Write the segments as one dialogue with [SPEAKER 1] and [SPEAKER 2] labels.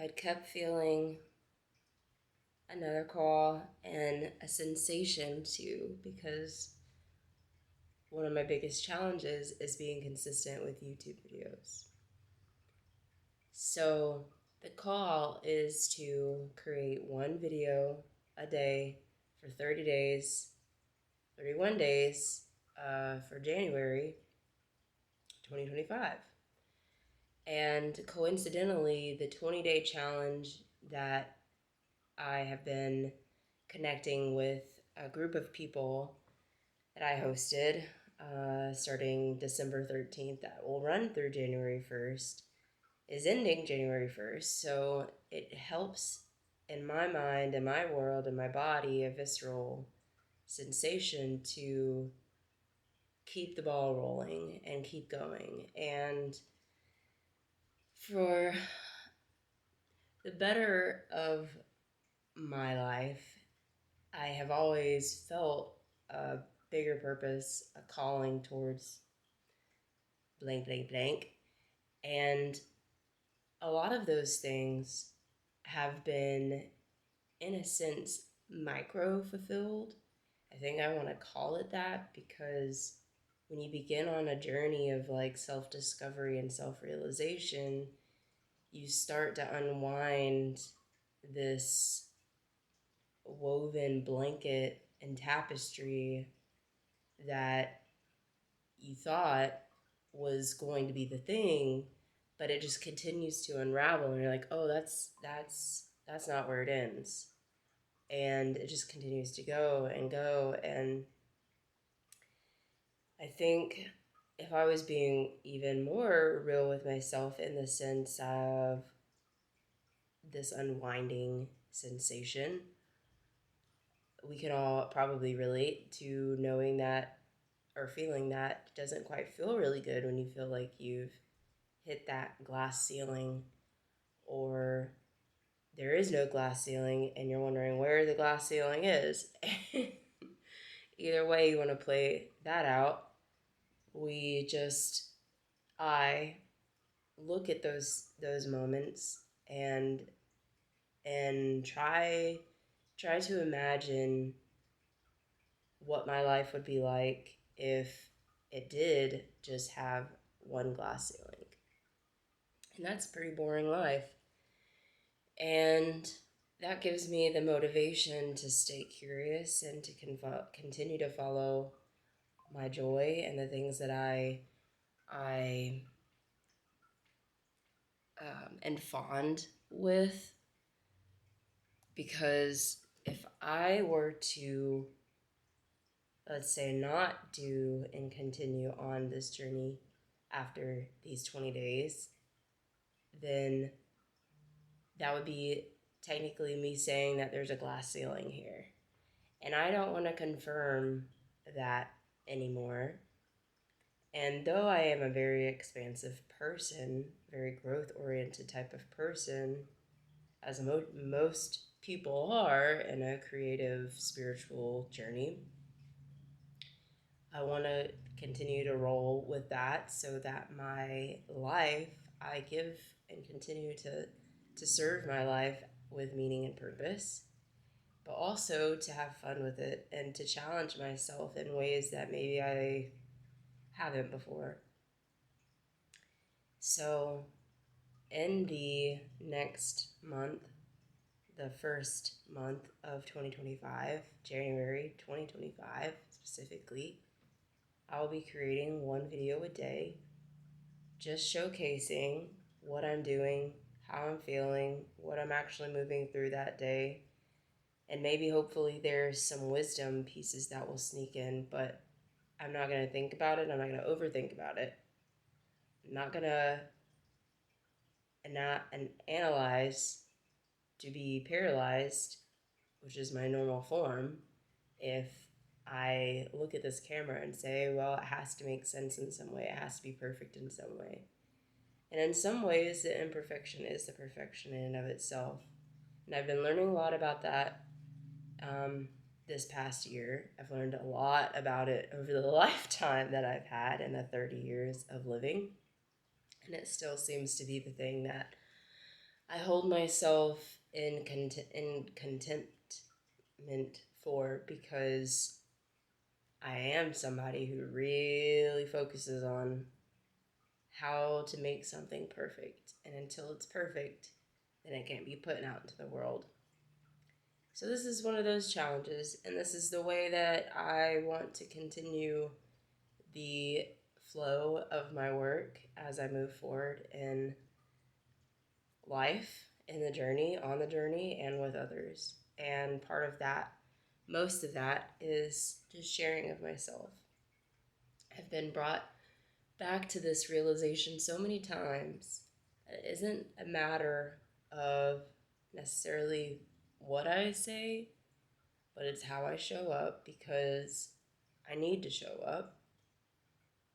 [SPEAKER 1] I'd kept feeling another call and a sensation too, because one of my biggest challenges is being consistent with YouTube videos. So the call is to create one video a day for 30 days, 31 days for January 2025. And coincidentally, the 20-day challenge that I have been connecting with a group of people that I hosted starting December 13th that will run through January 1st is ending January 1st. So it helps in my mind, in my world, in my body, a visceral sensation to keep the ball rolling and keep going. And for the better of my life, I have always felt a bigger purpose, a calling towards blank, blank, blank. And a lot of those things have been, in a sense, micro fulfilled. I think I want to call it that because when you begin on a journey of like self discovery and self realization, you start to unwind this woven blanket and tapestry that you thought was going to be the thing, but it just continues to unravel, and you're like, oh, that's not where it ends, and it just continues to go and go. And I think if I was being even more real with myself in the sense of this unwinding sensation, we can all probably relate to knowing that or feeling that doesn't quite feel really good when you feel like you've hit that glass ceiling, or there is no glass ceiling and you're wondering where the glass ceiling is. Either way you want to play that out, we just I look at those moments and try to imagine what my life would be like if it did just have one glass ceiling. And that's a pretty boring life. And that gives me the motivation to stay curious and to continue to follow my joy and the things that I am fond with. Because if I were to, let's say, not do and continue on this journey after these 20 days, then that would be technically me saying that there's a glass ceiling here. And I don't want to confirm that anymore. And though I am a very expansive person, very growth oriented type of person, as most people are in a creative spiritual journey, I want to continue to roll with that so that my life, I give and continue to serve my life with meaning and purpose, but also to have fun with it and to challenge myself in ways that maybe I haven't before. So, in the next month, the first month of 2025, January 2025 specifically, I'll be creating one video a day, just showcasing what I'm doing, how I'm feeling, what I'm actually moving through that day. And maybe hopefully there's some wisdom pieces that will sneak in, but I'm not going to think about it. I'm not going to overthink about it. I'm not going to analyze to be paralyzed, which is my normal form, if I look at this camera and say, well, it has to make sense in some way. It has to be perfect in some way. And in some ways, the imperfection is the perfection in and of itself. And I've been learning a lot about that this past year. I've learned a lot about it over the lifetime that I've had in the 30 years of living. And it still seems to be the thing that I hold myself in contentment for, because I am somebody who really focuses on how to make something perfect. And until it's perfect, then it can't be put out into the world. So this is one of those challenges, and this is the way that I want to continue the flow of my work as I move forward in life, in the journey, on the journey, and with others. And part of that, most of that, is just sharing of myself. I've been brought back to this realization so many times. It isn't a matter of necessarily what I say, but it's how I show up, because I need to show up.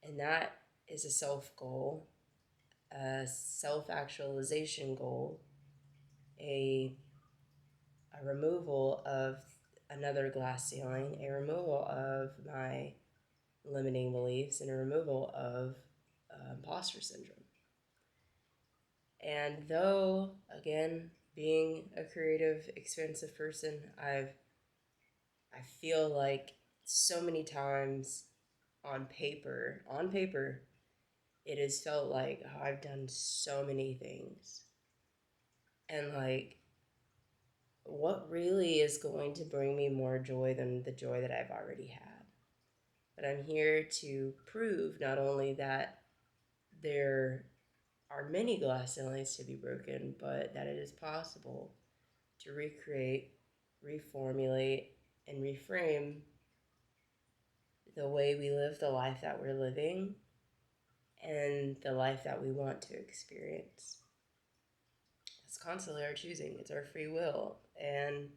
[SPEAKER 1] And that is a self goal, a self actualization goal, a removal of another glass ceiling, a removal of my limiting beliefs, and a removal of imposter syndrome. And though, again, being a creative, expensive person, I feel like so many times on paper, it has felt like, oh, I've done so many things. And like, what really is going to bring me more joy than the joy that I've already had? But I'm here to prove not only that there are many glass ceilings to be broken, but that it is possible to recreate, reformulate, and reframe the way we live the life that we're living and the life that we want to experience. It's constantly our choosing, it's our free will. And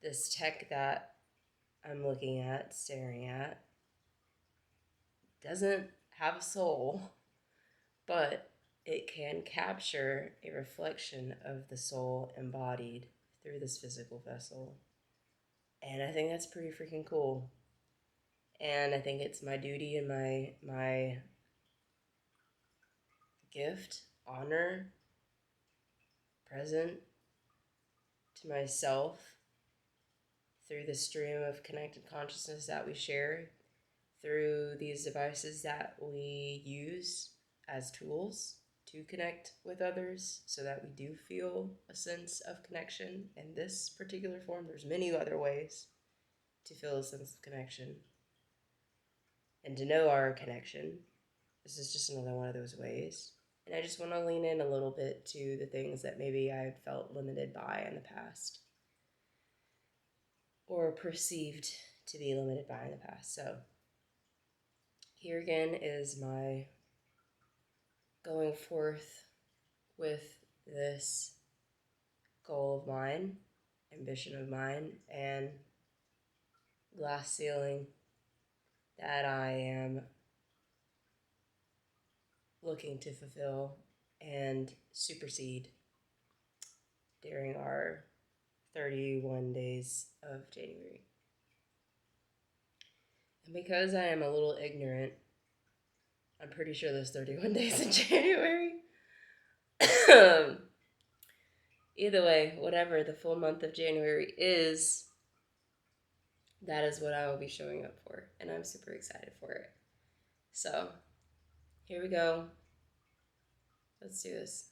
[SPEAKER 1] this tech that I'm looking at, staring at, doesn't have a soul, but it can capture a reflection of the soul embodied through this physical vessel. And I think that's pretty freaking cool. And I think it's my duty and my gift, honor, present to myself through the stream of connected consciousness that we share, through these devices that we use as tools to connect with others, so that we do feel a sense of connection in this particular form. There's many other ways to feel a sense of connection and to know our connection. This is just another one of those ways. And I just want to lean in a little bit to the things that maybe I felt limited by in the past, or perceived to be limited by in the past. So here again is my going forth with this goal of mine, ambition of mine, and glass ceiling that I am looking to fulfill and supersede during our 31 days of January. And because I am a little ignorant, I'm pretty sure there's 31 days in January. Either way, whatever the full month of January is, that is what I will be showing up for. And I'm super excited for it. So, here we go. Let's do this.